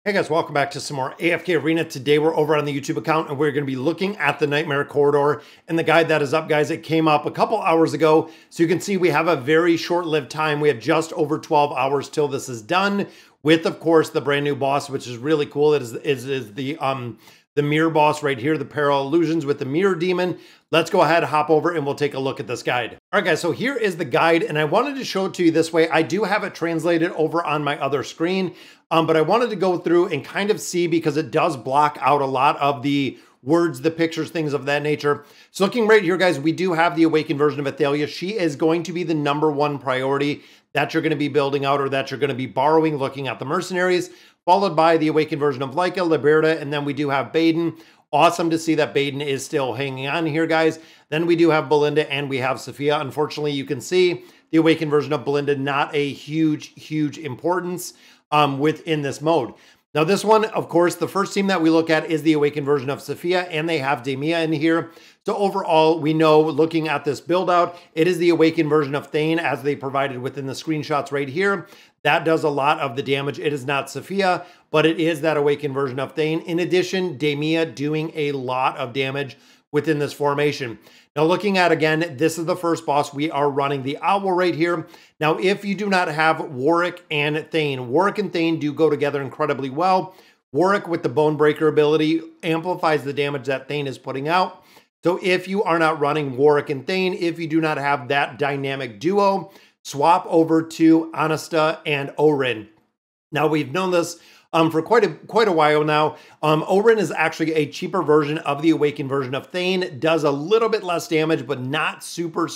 Hey guys, welcome back to some more AFK Arena. Today we're over on the YouTube account and we're going to be looking at the Nightmare Corridor and the guide that is up, guys. It came up a couple hours ago, so you can see we have a very short-lived time. We have just over 12 hours till this is done with, of course, the brand new boss, which is really cool. It is the mirror boss right here, the Parallel Illusions with the Mirror Demon. Let's go ahead, hop over, and we'll take a look at this guide. All right, guys, so here is the guide, and I wanted to show it to you this way. I do have it translated over on my other screen, but I wanted to go through and kind of see, because it does block out a lot of the words, the pictures, things of that nature. So looking right here, guys, we do have the awakened version of Athalia. She is going to be the #1 priority that you're going to be building out, or that you're going to be borrowing, looking at the mercenaries, followed by the awakened version of Leica, Liberta, and then we do have Baden. Awesome to see that Baden is still hanging on here, guys. Then we do have Belinda and we have Sophia. Unfortunately, you can see the awakened version of Belinda, not a huge importance within this mode. Now this one, of course, the first team that we look at is the awakened version of Sophia, and they have Demia in here. So overall, we know, looking at this build out, it is the awakened version of Thane as they provided within the screenshots right here. That does a lot of the damage. It is not Sophia, but it is that awakened version of Thane. In addition, Demia doing a lot of damage within this formation. Now looking at, again, this is the first boss. We are running the Owl right here. Now, if you do not have Warwick and Thane, Warwick and Thane do go together incredibly well. Warwick with the Bone Breaker ability amplifies the damage that Thane is putting out. So if you are not running Warwick and Thane, if you do not have that dynamic duo, swap over to Anasta and Orin. Now, we've known this for quite a while now. Orin is actually a cheaper version of the awakened version of Thane. Does a little bit less damage, but not super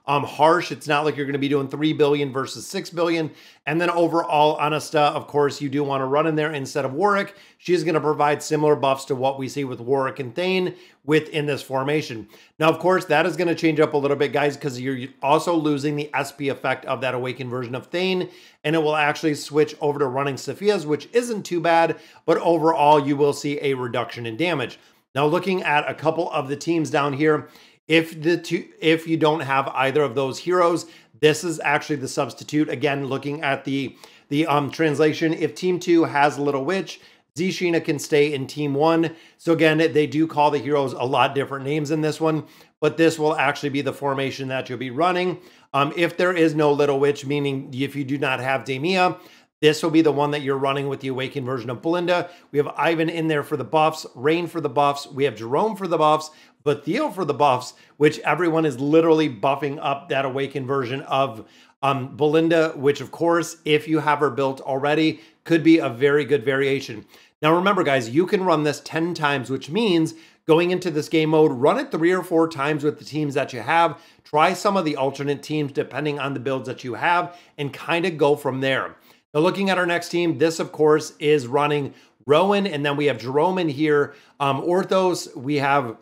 harsh. It's not like you're going to be doing 3 billion versus 6 billion. And then overall, Anasta, of course, you do want to run in there instead of Warwick. She's going to provide similar buffs to what we see with Warwick and Thane within this formation. Now, of course, that is going to change up a little bit, guys, because you're also losing the SP effect of that awakened version of Thane, and it will actually switch over to running Sophia's, which isn't too bad, but overall, you will see a reduction in damage. Now, looking at a couple of the teams down here, if you don't have either of those heroes, this is actually the substitute. Again, looking at the translation, if Team 2 has Little Witch, Zishina can stay in Team 1. So again, they do call the heroes a lot different names in this one, but this will actually be the formation that you'll be running. If there is no Little Witch, meaning if you do not have Demia, this will be the one that you're running with the awakened version of Belinda. We have Ivan in there for the buffs, Rain for the buffs, we have Jerome for the buffs, but Theo for the buffs, which everyone is literally buffing up that awakened version of Belinda, which of course, if you have her built already, could be a very good variation. Now remember, guys, you can run this 10 times, which means going into this game mode, run it 3 or 4 times with the teams that you have. Try some of the alternate teams depending on the builds that you have, and kind of go from there. Now looking at our next team, this of course is running Rowan, and then we have Jerome in here. Orthos, we have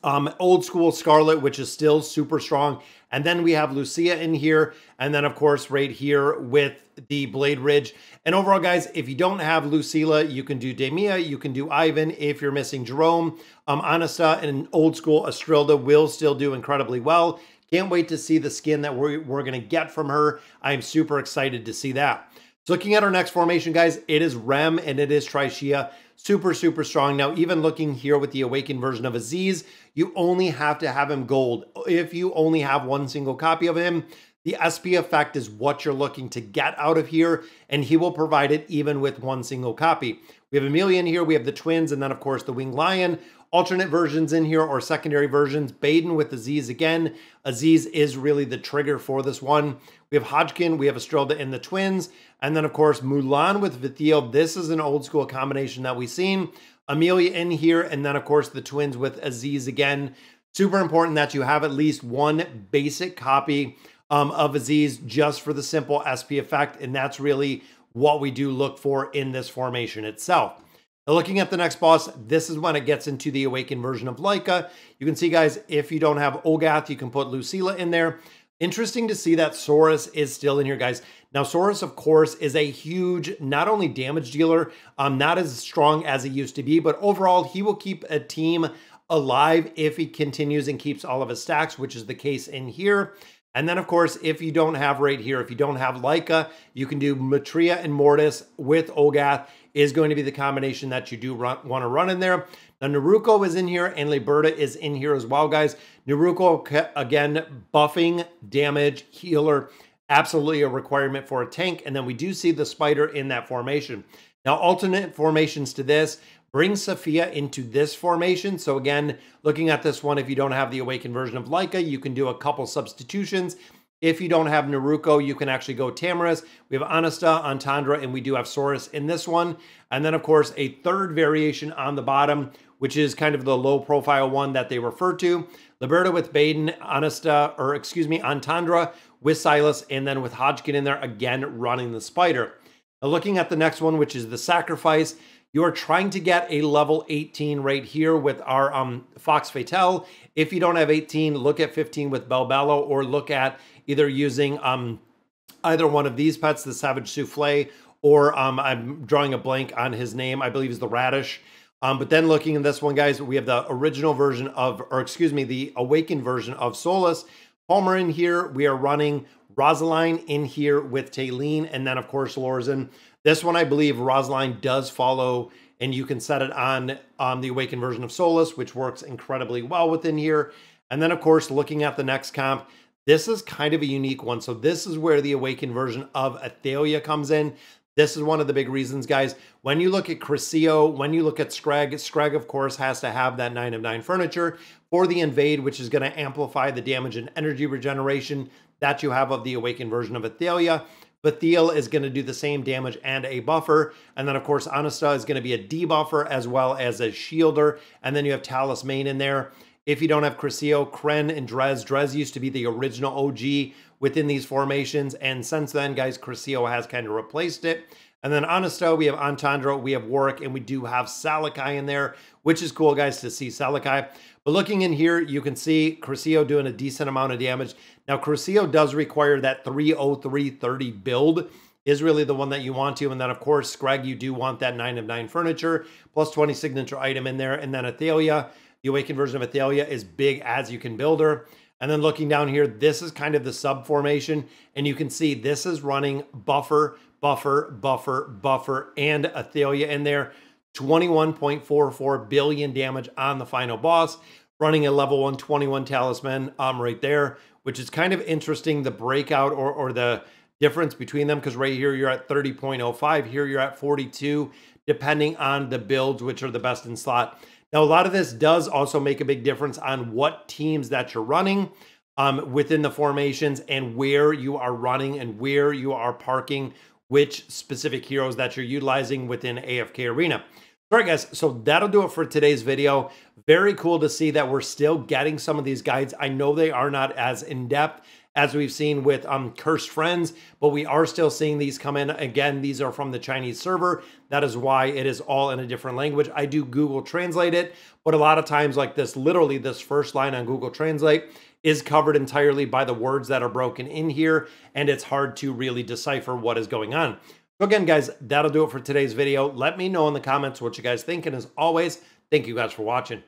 old school Scarlet, which is still super strong. And then we have Lucia in here. And then of course, right here with the Blade Ridge. And overall, guys, if you don't have Lucilla, you can do Demia, you can do Ivan. If you're missing Jerome, Anasta and old school Estrilda will still do incredibly well. Can't wait to see the skin that we're going to get from her. I'm super excited to see that. So looking at our next formation, guys, it is Rem and it is Trishia. Super strong. Now, even looking here with the awakened version of Aziz, you only have to have him gold. If you only have 1 single copy of him, the SP effect is what you're looking to get out of here, and he will provide it even with 1 single copy. We have Amelia in here, we have the twins, and then of course the Winged Lion. Alternate versions in here, or secondary versions. Baden with Aziz again. Aziz is really the trigger for this one. We have Hodgkin, we have Estrilda and the twins. And then, of course, Mulan with Vithiel. This is an old school combination that we've seen. Amelia in here, and then, of course, the twins with Aziz again. Super important that you have at least 1 basic copy of Aziz just for the simple SP effect, and that's really what we do look for in this formation itself. Now, looking at the next boss, this is when it gets into the awakened version of Leica. You can see, guys, if you don't have Olgath, you can put Lucilla in there. Interesting to see that Saurus is still in here, guys. Now, Saurus, of course, is a huge, not only damage dealer, not as strong as he used to be, but overall, he will keep a team alive if he continues and keeps all of his stacks, which is the case in here. And then, of course, if you don't have right here, if you don't have Leica, you can do Matria and Mortis with Olgath. is going to be the combination that you do want to run in there. Now, Naruko is in here and Liberta is in here as well, guys. Naruko, again, buffing, damage, healer, absolutely a requirement for a tank. And then we do see the spider in that formation. Now, alternate formations to this, bring Sophia into this formation. So again, looking at this one, if you don't have the awakened version of Laika, you can do a couple substitutions. If you don't have Naruko, you can actually go Tamaris. We have Anasta, Antandra, and we do have Saurus in this one. And then, of course, a third variation on the bottom, which is kind of the low-profile one that they refer to. Liberta with Baden, Antandra with Silas, and then with Hodgkin in there, again, running the spider. Now, looking at the next one, which is the Sacrifice, you are trying to get a level 18 right here with our Fox Fatale. If you don't have 18, look at 15 with Belbello, or look at either using either one of these pets, the Savage Souffle, or I'm drawing a blank on his name, I believe is the Radish. But then looking at this one, guys, we have the original version of, or excuse me, the awakened version of Solus. Palmer in here. We are running Rosaline in here with Taylene, and then, of course, Lorzen. This one, I believe, Rosaline does follow, and you can set it on the awakened version of Solus, which works incredibly well within here. And then, of course, looking at the next comp, this is kind of a unique one. So this is where the awakened version of Athalia comes in. This is one of the big reasons, guys. When you look at Criseo, when you look at Scrag, Scrag, of course, has to have that 9 of 9 furniture for the Invade, which is going to amplify the damage and energy regeneration that you have of the awakened version of Athalia. Bathiel is going to do the same damage and a buffer. And then, of course, Anasta is going to be a debuffer as well as a shielder. And then you have Talismane in there. If you don't have Criseo, Kren and Drez used to be the original OG within these formations. And since then, guys, Criseo has kind of replaced it. And then Anasta, we have Antandra, we have Warwick, and we do have Salakai in there, which is cool, guys, to see Salakai. But looking in here, you can see Criseo doing a decent amount of damage. Now, Criseo does require that 30330 build, is really the one that you want to. And then, of course, Scrag, you do want that 9 of 9 furniture, plus 20 signature item in there. And then Athalia, the awakened version of Athalia, is big as you can build her. And then looking down here, this is kind of the sub formation. And you can see this is running Buffer, Buffer, Buffer, Buffer, and Athalia in there. 21.44 billion damage on the final boss, running a level 121 talisman right there, which is kind of interesting, the breakout or the difference between them, because right here you're at 30.05, here you're at 42, depending on the builds, which are the best in slot. Now, a lot of this does also make a big difference on what teams that you're running within the formations, and where you are running and where you are parking which specific heroes that you're utilizing within AFK Arena. All right, guys, so that'll do it for today's video. Very cool to see that we're still getting some of these guides. I know they are not as in-depth as we've seen with Cursed Friends, but we are still seeing these come in. Again, these are from the Chinese server. That is why it is all in a different language. I do Google Translate it, but a lot of times like this, literally this first line on Google Translate is covered entirely by the words that are broken in here, and it's hard to really decipher what is going on. So again, guys, that'll do it for today's video. Let me know in the comments what you guys think, and as always, thank you guys for watching.